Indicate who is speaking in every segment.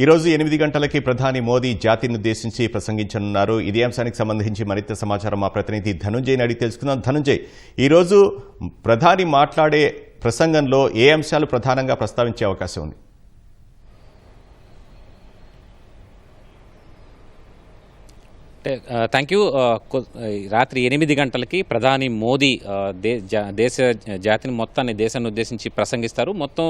Speaker 1: ఈరోజు 8 గంటలకి ప్రధాని మోదీ జాతిని ఉద్దేశించి ప్రసంగించనున్నారు. ఇదే అంశానికి సంబంధించి మరింత సమాచారం మా ప్రతినిధి ధనుంజయ్ని అడిగి తెలుసుకుందాం. ధనుంజయ్, ఈరోజు ప్రధాని మాట్లాడే ప్రసంగంలో ఏ అంశాలు ప్రధానంగా ప్రస్తావించే అవకాశం ఉంది?
Speaker 2: Thank you. రాత్రి 8 గంటలకి ప్రధాని మోదీ దేశ జాతిని మొత్తాన్ని దేశాన్ని ఉద్దేశించి ప్రసంగిస్తారు. మొత్తం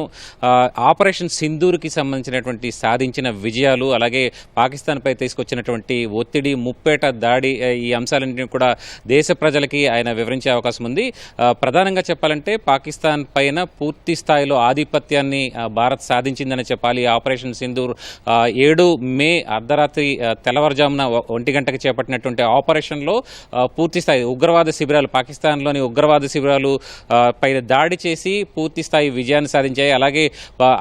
Speaker 2: ఆపరేషన్ సింధూర్కి సంబంధించినటువంటి సాధించిన విజయాలు, అలాగే పాకిస్తాన్పై తీసుకొచ్చినటువంటి ఒత్తిడి, ముప్పేట దాడి, ఈ అంశాలన్నింటినీ కూడా దేశ ప్రజలకి ఆయన వివరించే అవకాశం ఉంది. ప్రధానంగా చెప్పాలంటే పాకిస్తాన్ పైన పూర్తి స్థాయిలో ఆధిపత్యాన్ని భారత్ సాధించిందని చెప్పాలి. ఆపరేషన్ సింధూర్ 7 మే అర్ధరాత్రి తెల్లవారుజామున 1 గంటకి చేపట్టినటువంటి ఆపరేషన్లో పూర్తి స్థాయి ఉగ్రవాద శిబిరాలు, పాకిస్తాన్లోని ఉగ్రవాద శిబిరాలు పైన దాడి చేసి పూర్తి స్థాయి విజయాన్ని సాధించాయి. అలాగే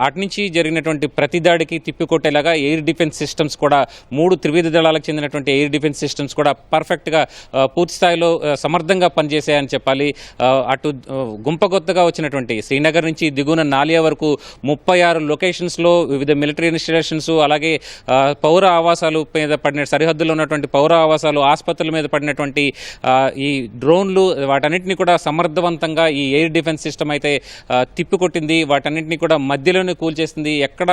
Speaker 2: అటు నుంచి జరిగినటువంటి ప్రతి దాడికి తిప్పికొట్టేలాగా ఎయిర్ డిఫెన్స్ సిస్టమ్స్ కూడా 3 త్రివిధ దళాలకు చెందినటువంటి ఎయిర్ డిఫెన్స్ సిస్టమ్స్ కూడా పర్ఫెక్ట్గా పూర్తి స్థాయిలో సమర్థంగా పనిచేశాయని చెప్పాలి. అటు గుంపగొత్తగా వచ్చినటువంటి శ్రీనగర్ నుంచి దిగువన నాలియా వరకు 36 లొకేషన్స్లో వివిధ మిలిటరీ ఇన్స్టాలేషన్స్, అలాగే పౌర ఆవాసాలు మీద పడిన సరిహద్దులో ఉన్నటువంటి పౌర ఆవాసాలు, ఆసుపత్రుల మీద పడినటువంటి ఈ డ్రోన్లు, వాటన్నిటిని కూడా సమర్థవంతంగా ఈ ఎయిర్ డిఫెన్స్ సిస్టమ్ అయితే తిప్పికొట్టింది. వాటన్నిటిని కూడా మధ్యలోనే కూల్చేసింది. ఎక్కడ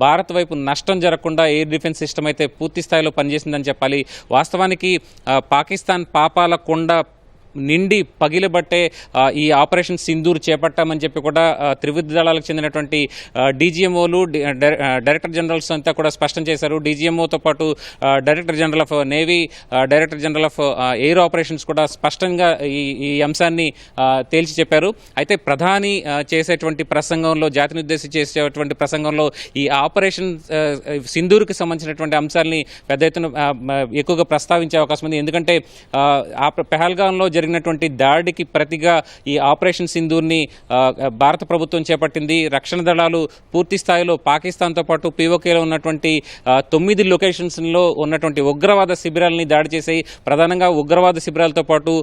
Speaker 2: భారత్ వైపు నష్టం జరగకుండా ఎయిర్ డిఫెన్స్ సిస్టమ్ అయితే పూర్తి స్థాయిలో పనిచేసిందని చెప్పాలి. వాస్తవానికి పాకిస్తాన్ పాపాల కొండ నిండి పగిలిబట్టే ఈ ఆపరేషన్ సింధూర్ చేపట్టామని చెప్పి కూడా త్రివిధ దళాలకు చెందినటువంటి డీజీఎంఓలు, డైరెక్టర్ జనరల్స్ అంతా కూడా స్పష్టం చేశారు. డీజీఎంఓతో పాటు director general of navy, director general of air operations కూడా స్పష్టంగా ఈ అంశాన్ని తేల్చి చెప్పారు. అయితే ప్రధాని చేసేటువంటి ప్రసంగంలో, జాతిని ఉద్దేశించి చేసేటువంటి ప్రసంగంలో ఈ ఆపరేషన్ సింధూర్కి సంబంధించినటువంటి అంశాలని పెద్ద ఎత్తున ఎక్కువగా ప్రస్తావించే అవకాశం ఉంది. ఎందుకంటే పెహల్గాంలో జరిగినటువంటి దాడికి ప్రతిగా ఈ ఆపరేషన్ సింధూర్ని భారత ప్రభుత్వం చేపట్టింది. రక్షణ దళాలు పూర్తి స్థాయిలో పాకిస్తాన్తో పాటు పీఓకేలో ఉన్నటువంటి 9 లొకేషన్స్లో ఉన్నటువంటి ఉగ్రవాద శిబిరాలని దాడి చేసాయి. ప్రధానంగా ఉగ్రవాద శిబిరాలతో పాటు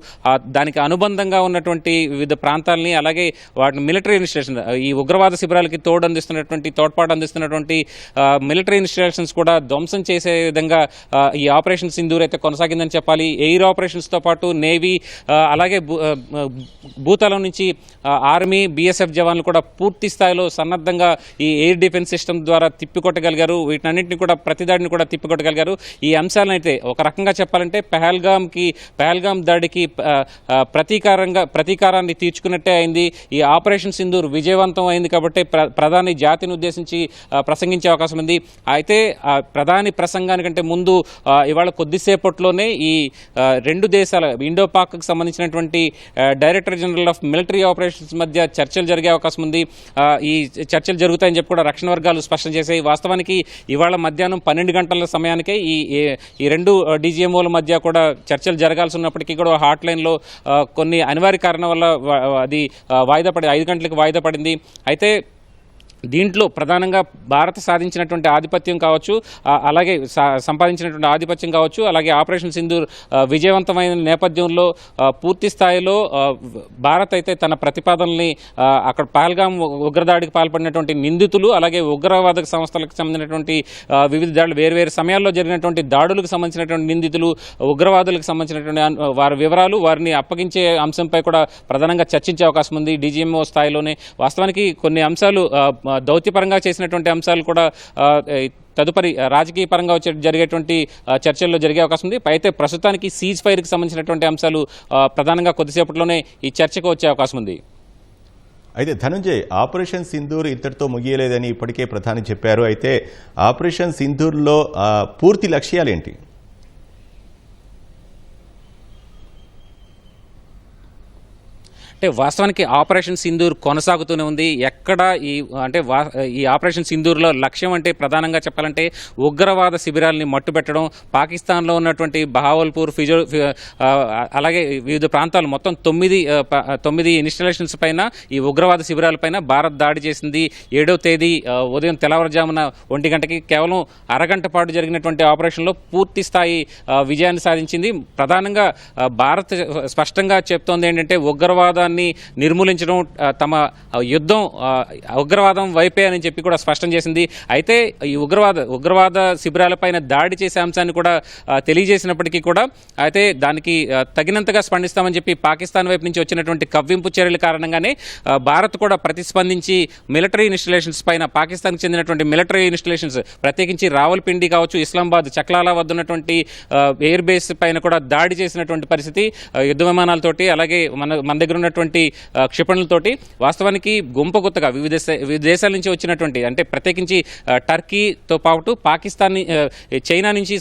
Speaker 2: దానికి అనుబంధంగా ఉన్నటువంటి వివిధ ప్రాంతాలని, అలాగే వాటిని మిలిటరీ ఇన్స్టాలేషన్, ఈ ఉగ్రవాద శిబిరాలకి తోడ్పాటు అందిస్తున్నటువంటి మిలిటరీ ఇన్స్టాలేషన్స్ కూడా ధ్వంసం చేసే విధంగా ఈ ఆపరేషన్ సింధూర్ అయితే కొనసాగిందని చెప్పాలి. ఎయిర్ ఆపరేషన్స్తో పాటు నేవీ, అలాగే భూతలం నుంచి ఆర్మీ, బీఎస్ఎఫ్ జవాన్లు కూడా పూర్తి స్థాయిలో సన్నద్ధంగా ఈ ఎయిర్ డిఫెన్స్ సిస్టమ్ ద్వారా తిప్పికొట్టగలిగారు. వీటన్నింటినీ కూడా ప్రతిదాడిని కూడా తిప్పికొట్టగలిగారు. ఈ అంశాలను అయితే ఒక రకంగా చెప్పాలంటే పెహల్గాం దాడికి ప్రతీకారాన్ని తీర్చుకున్నట్టే అయింది. ఈ ఆపరేషన్ సింధూర్ విజయవంతం అయింది కాబట్టి ప్రధాని జాతిని ఉద్దేశించి ప్రసంగించే అవకాశం ఉంది. అయితే ప్రధాని ప్రసంగానికంటే ముందు ఇవాళ కొద్దిసేపట్లోనే ఈ 2 దేశాల ఇండోపాక్ సంబంధించినటువంటి director general of military operations మధ్య చర్చలు జరిగే అవకాశం ఉంది. ఈ చర్చలు జరుగుతాయని చెప్పి కూడా రక్షణ వర్గాలు స్పష్టం చేశాయి. వాస్తవానికి ఇవాళ మధ్యాహ్నం 12 గంటల సమయానికే ఈ 2 డీజీఎంఓల మధ్య కూడా చర్చలు జరగాల్సి ఉన్నప్పటికీ కూడా హాట్ లైన్లో కొన్ని అనివార్య కారణం వల్ల అది 5 గంటలకు వాయిదా పడింది. అయితే దీంట్లో ప్రధానంగా భారత్ సాధించినటువంటి ఆధిపత్యం కావచ్చు, అలాగే సంపాదించినటువంటి ఆధిపత్యం కావచ్చు, అలాగే ఆపరేషన్ సింధూర్ విజయవంతమైన నేపథ్యంలో పూర్తి స్థాయిలో భారత్ అయితే తన ప్రతిపాదనల్ని అక్కడ పహల్గాం ఉగ్రదాడికి పాల్పడినటువంటి నిందితులు, అలాగే ఉగ్రవాద సంస్థలకు సంబంధించినటువంటి వివిధ దాడులు, వేరువేరు సమయాల్లో జరిగినటువంటి దాడులకు సంబంధించినటువంటి నిందితులు, ఉగ్రవాదులకు సంబంధించినటువంటి వారి వివరాలు, వారిని అప్పగించే అంశంపై కూడా ప్రధానంగా చర్చించే అవకాశం ఉంది డీజీఎంఓ స్థాయిలోనే. వాస్తవానికి కొన్ని అంశాలు దౌత్యపరంగా చేసినటువంటి అంశాలు కూడా తదుపరి రాజకీయ పరంగా జరిగేటువంటి చర్చల్లో జరిగే అవకాశం ఉంది. అయితే ప్రస్తుతానికి సీజ్ ఫైర్కి సంబంధించినటువంటి అంశాలు ప్రధానంగా కొద్దిసేపట్లోనే ఈ చర్చకు వచ్చే అవకాశం ఉంది.
Speaker 1: అయితే ధనుంజయ్, ఆపరేషన్ సింధూర్ ఇంతటితో ముగియలేదని ఇప్పటికే ప్రధాని చెప్పారు. అయితే ఆపరేషన్ సింధూర్లో పూర్తి లక్ష్యాలేంటి?
Speaker 2: అంటే వాస్తవానికి ఆపరేషన్ సింధూర్ కొనసాగుతూనే ఉంది. ఎక్కడ ఈ ఆపరేషన్ సింధూర్లో లక్ష్యం అంటే ప్రధానంగా చెప్పాలంటే ఉగ్రవాద శిబిరాలని మట్టుపెట్టడం, పాకిస్తాన్లో ఉన్నటువంటి బహావల్పూర్, అలాగే వివిధ ప్రాంతాలు మొత్తం 9 ఇన్స్టాలేషన్స్ పైన, ఈ ఉగ్రవాద శిబిరాలపైన భారత్ దాడి చేసింది. 7వ తేదీ ఉదయం తెల్లవారుజామున 1 గంటకి కేవలం అరగంట పాటు జరిగినటువంటి ఆపరేషన్లో పూర్తి స్థాయి విజయాన్ని సాధించింది. ప్రధానంగా భారత్ స్పష్టంగా చెప్తోంది ఏంటంటే ఉగ్రవాదాన్ని ఉగ్రవాదాన్ని నిర్మూలించడం తమ యుద్ధం ఉగ్రవాదం వైపే అని చెప్పి కూడా స్పష్టం చేసింది. అయితే ఈ ఉగ్రవాద శిబిరాలపైన దాడి చేసే అంశాన్ని కూడా తెలియజేసినప్పటికీ కూడా అయితే దానికి తగినంతగా స్పందిస్తామని చెప్పి పాకిస్తాన్ వైపు నుంచి వచ్చినటువంటి కవ్వింపు చర్యల కారణంగానే భారత్ కూడా ప్రతిస్పందించి మిలిటరీ ఇన్స్టలేషన్స్ పైన పాకిస్తాన్కి చెందినటువంటి మిలిటరీ ఇన్స్టలేషన్స్ ప్రత్యేకించి రావల్పిండి కావచ్చు, ఇస్లామాబాద్ చక్లాలా వద్ద ఉన్నటువంటి ఎయిర్ బేస్ పైన కూడా దాడి చేసినటువంటి పరిస్థితి యుద్ధ విమానాలతోటి, అలాగే మన దగ్గర ఉన్నటువంటి క్షిపణులతోటి. వాస్తవానికి గుంపగుత్తగా వివిధ దేశాల నుంచి వచ్చినటువంటి, అంటే ప్రత్యేకించి టర్కీతో పాటు చైనా నుంచి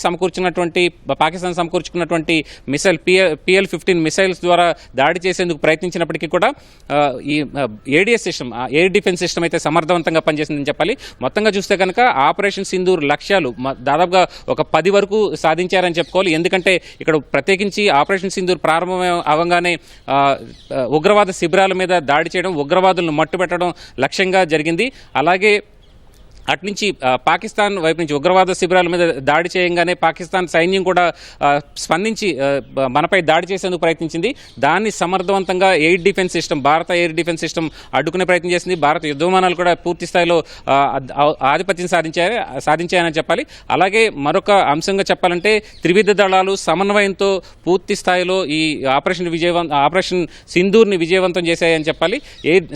Speaker 2: పాకిస్తాన్ సమకూర్చుకున్నటువంటి మిసైల్ PL-15 మిసైల్స్ ద్వారా దాడి చేసేందుకు ప్రయత్నించినప్పటికీ కూడా ఈ ADS system, air defence system అయితే సమర్థవంతంగా పనిచేసిందని చెప్పాలి. మొత్తంగా చూస్తే కనుక ఆపరేషన్ సింధూర్ లక్ష్యాలు దాదాపుగా ఒక 10 వరకు సాధించారని చెప్పుకోవాలి. ఎందుకంటే ఇక్కడ ప్రత్యేకించి ఆపరేషన్ సింధూర్ ప్రారంభం అవ్వగానే ఉగ్రవాద శిబిరాల మీద దాడి చేయడం, ఉగ్రవాదులను మట్టుపెట్టడం లక్ష్యంగా జరిగింది. అలాగే అట్నుంచి పాకిస్తాన్ వైపు నుంచి ఉగ్రవాద శిబిరాల మీద దాడి చేయంగానే పాకిస్తాన్ సైన్యం కూడా స్పందించి మనపై దాడి చేసేందుకు ప్రయత్నించింది. దాన్ని సమర్థవంతంగా భారత ఎయిర్ డిఫెన్స్ సిస్టమ్ అడ్డుకునే ప్రయత్నం చేసింది. భారత యుద్ధ విమానాలు కూడా పూర్తి స్థాయిలో ఆధిపత్యం సాధించాయని చెప్పాలి. అలాగే మరొక అంశంగా చెప్పాలంటే త్రివిధ దళాలు సమన్వయంతో పూర్తి స్థాయిలో ఈ ఆపరేషన్ సింధూర్ని విజయవంతం చేశాయని చెప్పాలి.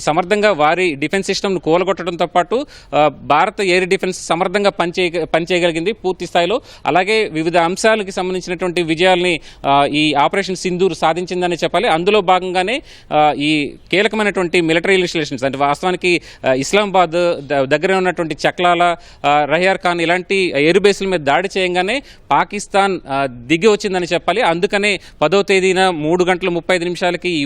Speaker 2: సమర్థంగా వారి డిఫెన్స్ సిస్టమ్ను కూలగొట్టడంతో పాటు భారత ఎయిర్ డిఫెన్స్ సమర్థంగా పనిచేయగలిగింది పూర్తి స్థాయిలో. అలాగే వివిధ అంశాలకు సంబంధించినటువంటి విజయాల్ని ఈ ఆపరేషన్ సింధూర్ సాధించిందని చెప్పాలి. అందులో భాగంగానే ఈ కీలకమైనటువంటి మిలిటరీ ఇన్స్టలేషన్స్, అంటే వాస్తవానికి ఇస్లామాబాద్ దగ్గర ఉన్నటువంటి చక్లాలా, రహియార్ ఖాన్ ఇలాంటి ఎయిర్ బేస్ల మీద దాడి చేయగానే పాకిస్తాన్ దిగి వచ్చిందని చెప్పాలి. అందుకనే 10వ తేదీన 3:35 ఈ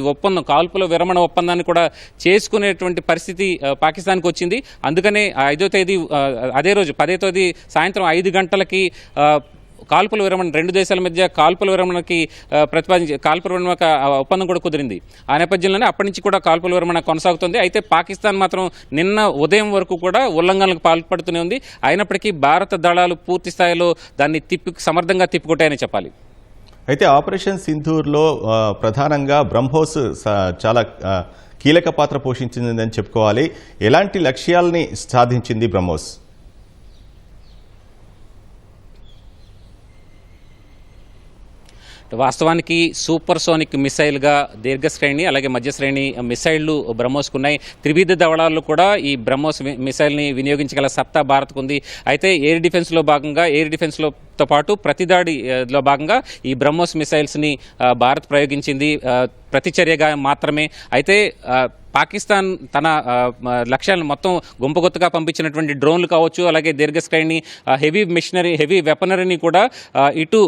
Speaker 2: కాల్పుల విరమణ ఒప్పందాన్ని కూడా చేసుకునేటువంటి పరిస్థితి పాకిస్తాన్కి వచ్చింది. అందుకనే 5వ తేదీ అదే రోజు 10వ తేదీ సాయంత్రం 5 గంటలకి కాల్పుల విరమణ, 2 దేశాల మధ్య కాల్పుల విరమణకి కాల్పుల విరమణ ఒప్పందం కూడా కుదిరింది. ఆ నేపథ్యంలోనే అప్పటి నుంచి కూడా కాల్పుల విరమణ కొనసాగుతుంది. అయితే పాకిస్తాన్ మాత్రం నిన్న ఉదయం వరకు కూడా ఉల్లంఘనలకు పాల్పడుతూనే ఉంది. అయినప్పటికీ భారత దళాలు పూర్తి స్థాయిలో దాన్ని సమర్థంగా తిప్పికొట్టాయని చెప్పాలి.
Speaker 1: అయితే ఆపరేషన్ సింధూర్లో ప్రధానంగా బ్రహ్మోస్ చాలా కీలక పాత్ర పోషించిందని చెప్పుకోవాలి. ఎలాంటి లక్ష్యాల్ని సాధించింది బ్రహ్మోస్?
Speaker 2: వాస్తవానికి సూపర్ సోనిక్ మిసైల్గా దీర్ఘశ్రేణి అలాగే మధ్యశ్రేణి మిసైళ్లు బ్రహ్మోస్కున్నాయి. త్రివిధ దళాల్లో కూడా ఈ బ్రహ్మోస్ మిసైల్ని వినియోగించగల సత్తా భారత్కు ఉంది. అయితే ఎయిర్ డిఫెన్స్లో పాటు ప్రతిదాడిలో భాగంగా ఈ బ్రహ్మోస్ మిసైల్స్ని భారత్ ప్రయోగించింది ప్రతిచర్యగా మాత్రమే. అయితే పాకిస్తాన్ తన లక్ష్యాలను మొత్తం గుంపగొత్తగా పంపించినటువంటి డ్రోన్లు కావచ్చు, అలాగే దీర్ఘశ్రేణి హెవీ వెపనరీని కూడా ఇటు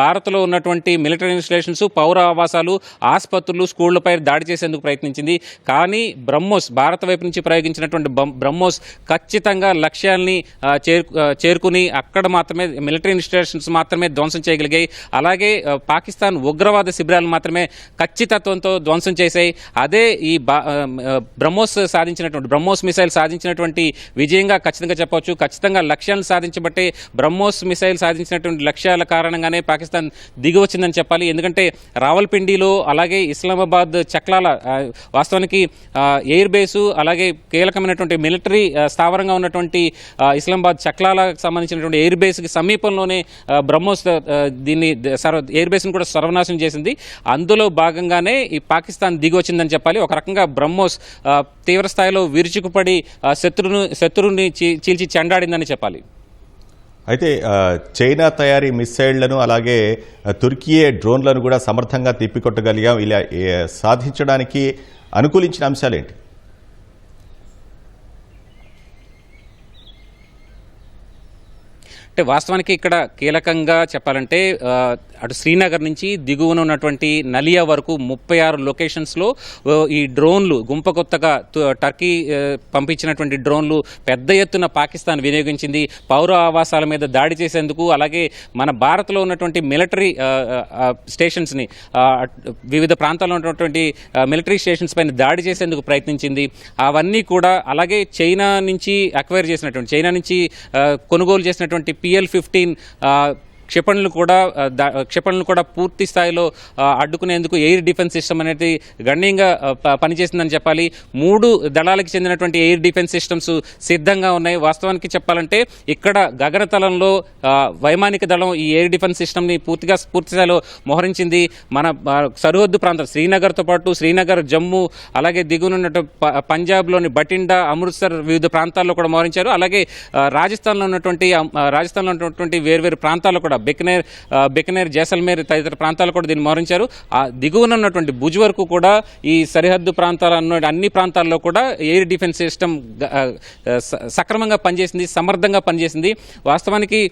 Speaker 2: భారత్లో ఉన్నటువంటి మిలిటరీ ఇన్స్టలేషన్స్, పౌర ఆవాసాలు, ఆసుపత్రులు, స్కూళ్లపై దాడి చేసేందుకు ప్రయత్నించింది. కానీ భారత వైపు నుంచి ప్రయోగించినటువంటి బ్రహ్మోస్ ఖచ్చితంగా లక్ష్యాల్ని చేరుకుని అక్కడ మాత్రమే మిలిటరీ ఇన్స్టలేషన్స్ మాత్రమే ధ్వంసం చేయగలిగాయి. అలాగే పాకిస్తాన్ ఉగ్రవాద శిబిరాలు మాత్రమే ఖచ్చితత్వంతో ధ్వంసం చేశాయి. అదే ఈ బ్రహ్మోస్ మిసైల్ సాధించినటువంటి విజయంగా ఖచ్చితంగా చెప్పవచ్చు. ఖచ్చితంగా లక్ష్యాలను సాధించబట్టే బ్రహ్మోస్ మిసైల్ సాధించినటువంటి లక్ష్యాల కారణంగానే పాకిస్తాన్ దిగి వచ్చిందని చెప్పాలి. ఎందుకంటే రావల్పిండిలో అలాగే ఇస్లామాబాద్ చక్లాలా వాస్తవానికి ఎయిర్ బేసు అలాగే కీలకమైనటువంటి మిలిటరీ స్థావరంగా ఉన్నటువంటి ఇస్లామాబాద్ చక్లాలకు సంబంధించినటువంటి ఎయిర్ బేస్కి సమీపంలోనే బ్రహ్మోస్ ఎయిర్ బేస్ను కూడా సర్వనాశనం చేసింది. అందులో భాగంగానే ఈ పాకిస్తాన్ దిగి వచ్చిందని చెప్పాలి. ఒక రకంగా బ్రహ్మోస్ తీవ్ర స్థాయిలో విరుచుకుపడి శత్రువుని చీల్చి చెండాడిందని చెప్పాలి.
Speaker 1: అయితే చైనా తయారీ మిసైళ్లను అలాగే తుర్కీయే డ్రోన్లను కూడా సమర్థంగా తిప్పికొట్టగలిగాం. ఇలా సాధించడానికి అనుకూలించిన అంశాలేంటి?
Speaker 2: అంటే వాస్తవానికి ఇక్కడ కీలకంగా చెప్పాలంటే అటు శ్రీనగర్ నుంచి దిగువన ఉన్నటువంటి నలియా వరకు 36 లొకేషన్స్లో ఈ డ్రోన్లు గుంపకొత్తగా టర్కీ పంపించినటువంటి డ్రోన్లు పెద్ద ఎత్తున పాకిస్తాన్ వినియోగించింది. పౌర ఆవాసాల మీద దాడి చేసేందుకు, అలాగే మన భారత్లో ఉన్నటువంటి మిలిటరీ స్టేషన్స్ని వివిధ ప్రాంతాల్లో ఉన్నటువంటి మిలిటరీ స్టేషన్స్ పైన దాడి చేసేందుకు ప్రయత్నించింది. అవన్నీ కూడా అలాగే చైనా నుంచి కొనుగోలు చేసినటువంటి PL-15 క్షిపణులు కూడా పూర్తి స్థాయిలో అడ్డుకునేందుకు ఎయిర్ డిఫెన్స్ సిస్టమ్ అనేది గణనీయంగా పనిచేసిందని చెప్పాలి. 3 దళాలకు చెందినటువంటి ఎయిర్ డిఫెన్స్ సిస్టమ్స్ సిద్ధంగా ఉన్నాయి. వాస్తవానికి చెప్పాలంటే ఇక్కడ గగనతలంలో వైమానిక దళం ఈ ఎయిర్ డిఫెన్స్ సిస్టమ్ని పూర్తి స్థాయిలో మోహరించింది. మన సరిహద్దు ప్రాంతం శ్రీనగర్తో పాటు శ్రీనగర్, జమ్మూ, అలాగే దిగునున్నట్టు పంజాబ్లోని బటిండా, అమృత్సర్ వివిధ ప్రాంతాల్లో కూడా మోహరించారు. అలాగే రాజస్థాన్లో ఉన్నటువంటి వేర్వేరు ప్రాంతాల్లో కూడా బికనేర్, జైసల్మేర్ తదితర ప్రాంతాల్లో కూడా దీన్ని మోహరించారు. దిగువన ఉన్నటువంటి భుజ్ వరకు కూడా ఈ సరిహద్దు అన్ని ప్రాంతాల్లో కూడా ఎయిర్ డిఫెన్స్ సిస్టమ్ సక్రమంగా పనిచేసింది, సమర్థంగా పనిచేసింది. వాస్తవానికి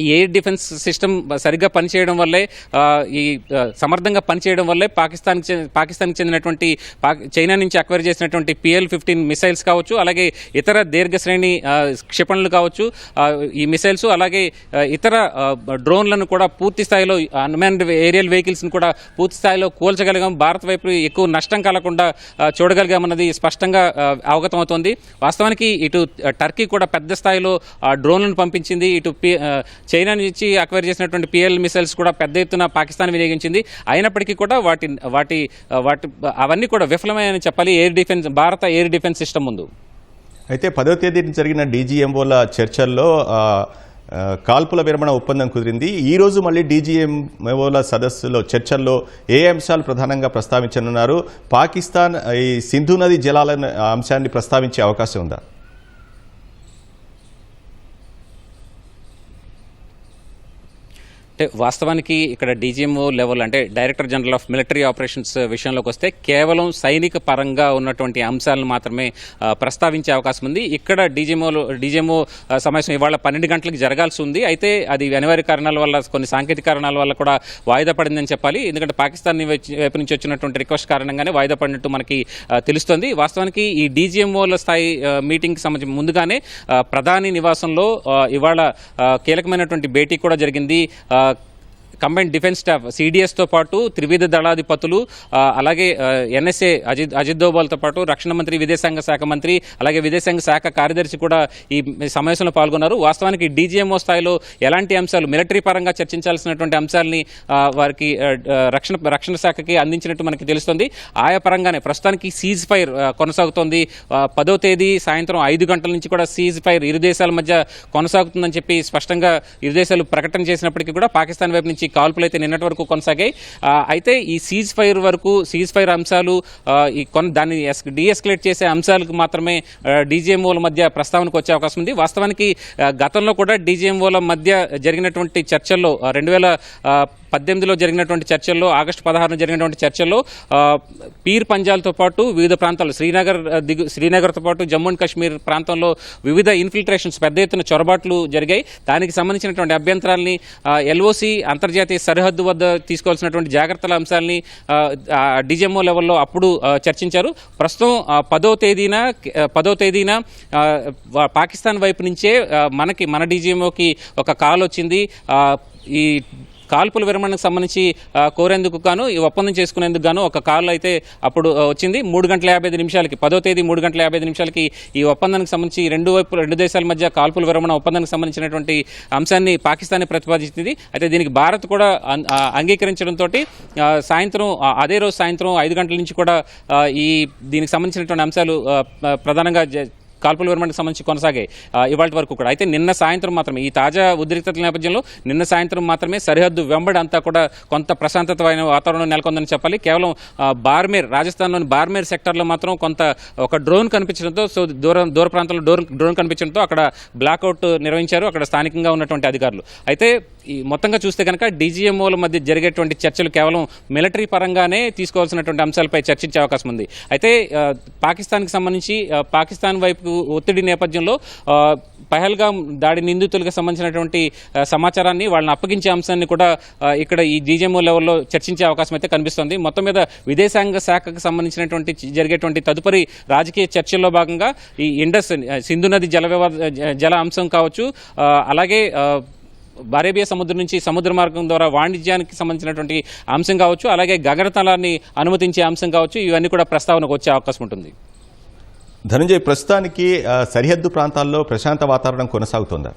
Speaker 2: ఈ ఎయిర్ డిఫెన్స్ సిస్టమ్ సరిగ్గా పనిచేయడం వల్లే సమర్థంగా పనిచేయడం వల్లే పాకిస్తాన్కి చెందినటువంటి చైనా నుంచి అక్వైర్ చేసినటువంటి PL-15 మిసైల్స్ కావచ్చు, అలాగే ఇతర దీర్ఘశ్రేణి క్షిపణులు కావచ్చు, ఈ మిసైల్స్ అలాగే ఇతర డ్రోన్లను కూడా పూర్తి స్థాయిలో అన్మాన్డ్ ఏరియల్ వెహికల్స్ను కూడా పూర్తి స్థాయిలో కూల్చగలిగాం. భారత్ వైపు ఎక్కువ నష్టం కలగకుండా చూడగలిగామన్నది స్పష్టంగా అవగతమవుతోంది. వాస్తవానికి ఇటు టర్కీ కూడా పెద్ద స్థాయిలో డ్రోన్లను పంపించింది. ఇటు చైనా నుంచి అక్వైర్ చేసినటువంటి PL మిసైల్స్ కూడా పెద్ద ఎత్తున పాకిస్తాన్ వినియోగించింది. అయినప్పటికీ కూడా వాటి అవన్నీ కూడా విఫలమయ్యాయని చెప్పాలి భారత ఎయిర్ డిఫెన్స్ సిస్టమ్ ముందు.
Speaker 1: అయితే 10వ తేదీన జరిగిన DGMOల చర్చల్లో కాల్పుల విరమణ ఒప్పందం కుదిరింది. ఈ రోజు మళ్ళీ DGMOల సదస్సులో చర్చల్లో ఏ అంశాలు ప్రధానంగా ప్రస్తావించనున్నారు? పాకిస్తాన్ ఈ సింధు నది జలాల అంశాన్ని ప్రస్తావించే అవకాశం ఉందా?
Speaker 2: అంటే వాస్తవానికి ఇక్కడ DGMO లెవెల్ అంటే director general of military operations విషయంలోకి వస్తే కేవలం సైనిక పరంగా ఉన్నటువంటి అంశాలను మాత్రమే ప్రస్తావించే అవకాశం ఉంది. ఇక్కడ DGMO సమావేశం ఇవాళ 12 గంటలకు జరగాల్సి ఉంది. అయితే అది అనివార్య కారణాల వల్ల, కొన్ని సాంకేతిక కారణాల వల్ల కూడా వాయిదా పడిందని చెప్పాలి. ఎందుకంటే పాకిస్తాన్ వైపు నుంచి వచ్చినటువంటి రిక్వెస్ట్ కారణంగానే వాయిదా పడినట్టు మనకి తెలుస్తోంది. వాస్తవానికి ఈ DGMOల స్థాయి మీటింగ్కి సంబంధించి ముందుగానే ప్రధాని నివాసంలో ఇవాళ కీలకమైనటువంటి భేటీ కూడా జరిగింది. కంబైన్డ్ డిఫెన్స్ స్టాఫ్ CDSతో పాటు త్రివిధ దళాధిపతులు, అలాగే NSA అజిత్ దోవల్తో పాటు రక్షణ మంత్రి, విదేశాంగ శాఖ మంత్రి, అలాగే విదేశాంగ శాఖ కార్యదర్శి కూడా ఈ సమావేశంలో పాల్గొన్నారు. వాస్తవానికి DGMO స్థాయిలో ఎలాంటి అంశాలు మిలిటరీ పరంగా చర్చించాల్సినటువంటి అంశాలని వారికి రక్షణ శాఖకి అందించినట్టు మనకి తెలుస్తుంది. ఆయా పరంగానే ప్రస్తుతానికి సీజ్ ఫైర్ కొనసాగుతోంది. 10వ తేదీ సాయంత్రం 5 గంటల నుంచి కూడా సీజ్ ఫైర్ ఇరు దేశాల మధ్య కొనసాగుతుందని చెప్పి స్పష్టంగా ఇరు దేశాలు ప్రకటన చేసినప్పటికీ కూడా పాకిస్తాన్ వైపు నుంచి కాల్పులు అయితే నిన్నటి వరకు కొనసాగాయి. అయితే ఈ సీజ్ ఫైర్ అంశాలు దాన్ని డీఎస్కలేట్ చేసే అంశాలకు మాత్రమే DGMOల మధ్య ప్రస్తావనకు వచ్చే అవకాశం ఉంది. వాస్తవానికి గతంలో కూడా DGMOల మధ్య జరిగినటువంటి చర్చల్లో 2018లో జరిగినటువంటి చర్చల్లో, ఆగస్టు 16న జరిగినటువంటి చర్చల్లో పీర్ పంజాల్తో పాటు వివిధ ప్రాంతాల్లో శ్రీనగర్తో పాటు జమ్మూ అండ్ కాశ్మీర్ ప్రాంతంలో వివిధ ఇన్ఫిల్ట్రేషన్స్, పెద్ద ఎత్తున చొరబాట్లు జరిగాయి. దానికి సంబంధించినటువంటి అభ్యంతరాలని LOC అంతర్జాతీయ సరిహద్దు వద్ద తీసుకోవాల్సినటువంటి జాగ్రత్తల అంశాలని DGMO లెవెల్లో అప్పుడు చర్చించారు. ప్రస్తుతం 10వ తేదీన పాకిస్తాన్ వైపు నుంచే మన DGMOకి ఒక కాల్ వచ్చింది. ఈ కాల్పుల విరమణకు సంబంధించి కోరేందుకు గాను, ఈ ఒప్పందం చేసుకునేందుకు గాను ఒక కాల్ అయితే అప్పుడు వచ్చింది. 3:55 10వ తేదీ 3:55 ఈ ఒప్పందానికి సంబంధించి రెండు దేశాల మధ్య కాల్పుల విరమణ ఒప్పందానికి సంబంధించినటువంటి అంశాన్ని పాకిస్తాన్ ప్రతిపాదించింది. అయితే దీనికి భారత్ కూడా అంగీకరించడంతో అదే రోజు సాయంత్రం 5 గంటల నుంచి కూడా దీనికి సంబంధించినటువంటి అంశాలు ప్రధానంగా కాల్పుల విరమణకు సంబంధించి కొనసాగాయి ఇవాళ వరకు కూడా. అయితే నిన్న సాయంత్రం మాత్రమే, ఈ తాజా ఉద్రిక్తతల నేపథ్యంలో నిన్న సాయంత్రం మాత్రమే సరిహద్దు వెంబడి అంతా కూడా కొంత ప్రశాంతమైన వాతావరణం నెలకొందని చెప్పాలి. కేవలం రాజస్థాన్లోని బార్మేర్ సెక్టార్లో మాత్రం ఒక డ్రోన్ కనిపించడంతో, దూర ప్రాంతంలో డ్రోన్ కనిపించడంతో అక్కడ బ్లాక్అవుట్ నిర్వహించారు అక్కడ స్థానికంగా ఉన్నటువంటి అధికారులు. అయితే ఈ మొత్తంగా చూస్తే కనుక DGMOల మధ్య జరిగేటువంటి చర్చలు కేవలం మిలిటరీ పరంగానే తీసుకోవాల్సినటువంటి అంశాలపై చర్చించే అవకాశం ఉంది. అయితే పాకిస్తాన్కి సంబంధించి పాకిస్తాన్ వైపు ఒత్తిడి నేపథ్యంలో పహల్గాం దాడి నిందితులకు సంబంధించినటువంటి సమాచారాన్ని వాళ్ళని అప్పగించే అంశాన్ని కూడా ఇక్కడ ఈ DGMO లెవెల్లో చర్చించే అవకాశం అయితే కనిపిస్తుంది. మొత్తం మీద విదేశాంగ శాఖకు సంబంధించినటువంటి జరిగేటువంటి తదుపరి రాజకీయ చర్చల్లో భాగంగా ఈ సింధు నది జల అంశం కావచ్చు, అలాగే అరేబియా సముద్రం నుంచి సముద్ర మార్గం ద్వారా వాణిజ్యానికి సంబంధించినటువంటి అంశం కావచ్చు, అలాగే గగనతలాన్ని అనుమతించే అంశం కావచ్చు, ఇవన్నీ కూడా ప్రస్తావనకు వచ్చే అవకాశం ఉంటుంది.
Speaker 1: ధనంజయ్, ప్రస్తుతానికి సరిహద్దు ప్రాంతాల్లో ప్రశాంత వాతావరణం కొనసాగుతోందా?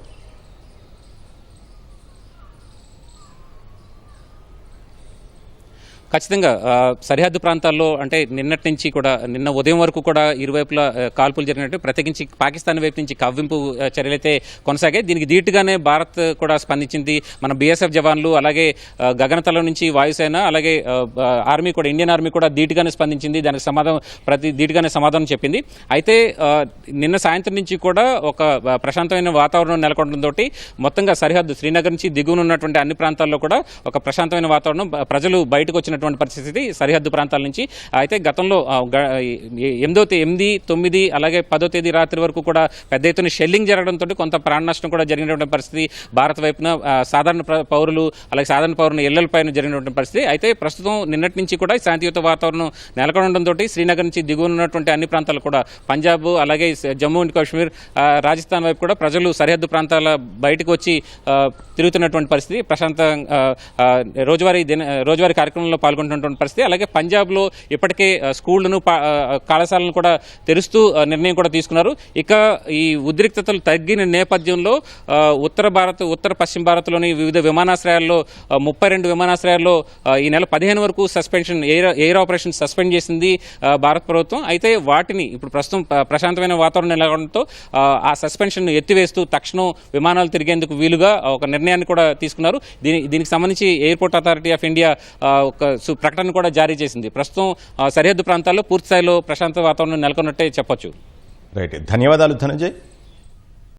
Speaker 2: ఖచ్చితంగా సరిహద్దు ప్రాంతాల్లో అంటే నిన్నటి నుంచి కూడా నిన్న ఉదయం వరకు కూడా ఇరువైపులా కాల్పులు జరిగినట్టు, ప్రత్యేకించి పాకిస్తాన్ వైపు నుంచి కవ్వింపు చర్యలైతే కొనసాగాయి. దీనికి ధీటుగానే భారత్ కూడా స్పందించింది. మన బీఎస్ఎఫ్ జవాన్లు, అలాగే గగనతలం నుంచి వాయుసేన, అలాగే ఆర్మీ కూడా, ఇండియన్ ఆర్మీ కూడా ధీటుగానే స్పందించింది. దానికి ధీటుగానే సమాధానం చెప్పింది. అయితే నిన్న సాయంత్రం నుంచి కూడా ఒక ప్రశాంతమైన వాతావరణం నెలకొనడంతో మొత్తంగా సరిహద్దు శ్రీనగర్ నుంచి దిగువన ఉన్నటువంటి అన్ని ప్రాంతాల్లో కూడా ఒక ప్రశాంతమైన వాతావరణం, ప్రజలు బయటకు వచ్చినటువంటి పరిస్థితి సరిహద్దు ప్రాంతాల నుంచి. అయితే గతంలో 8, 9 అలాగే 10వ తేదీ రాత్రి వరకు కూడా పెద్ద ఎత్తున షెల్లింగ్ జరగడంతో కొంత ప్రాణ నష్టం కూడా జరిగినటువంటి పరిస్థితి భారత వైపున సాధారణ పౌరులు, అలాగే సాధారణ పౌరుల ఇళ్లపైన జరిగినటువంటి పరిస్థితి. అయితే ప్రస్తుతం నిన్నటి నుంచి కూడా శాంతియుత వాతావరణం నెలకొనడంతో శ్రీనగర్ నుంచి దిగువన ఉన్నటువంటి అన్ని ప్రాంతాలు కూడా, పంజాబ్ అలాగే జమ్మూ అండ్ కాశ్మీర్, రాజస్థాన్ వైపు కూడా ప్రజలు సరిహద్దు ప్రాంతాల బయటకు వచ్చి తిరుగుతున్నటువంటి పరిస్థితి, రోజువారీ కార్యక్రమంలో పాల్గొంటున్నటువంటి పరిస్థితి. అలాగే పంజాబ్లో ఇప్పటికే స్కూళ్లను, కళాశాలను కూడా తెరుస్తూ నిర్ణయం కూడా తీసుకున్నారు. ఇక ఈ ఉద్రిక్తతలు తగ్గిన నేపథ్యంలో ఉత్తర పశ్చిమ భారత్లోని వివిధ విమానాశ్రయాల్లో 32 విమానాశ్రయాల్లో ఈ నెల 15 వరకు సస్పెన్షన్, ఎయిర్ ఆపరేషన్ సస్పెండ్ చేసింది భారత ప్రభుత్వం. అయితే వాటిని ఇప్పుడు ప్రస్తుతం ప్రశాంతమైన వాతావరణం నెలకొనడంతో ఆ సస్పెన్షన్ ఎత్తివేస్తూ తక్షణం విమానాలు తిరిగేందుకు వీలుగా ఒక నిర్ణయాన్ని కూడా తీసుకున్నారు. దీనికి సంబంధించి ఎయిర్పోర్ట్ అథారిటీ ఆఫ్ ఇండియా ఒక ప్రకటన కూడా జారీ చేసింది. ప్రస్తుతం సరిహద్దు ప్రాంతాల్లో పూర్తి స్థాయిలో ప్రశాంత వాతావరణం నెలకొన్నట్టే చెప్పొచ్చు.
Speaker 1: రైట్, ధన్యవాదాలు ధనంజయ్.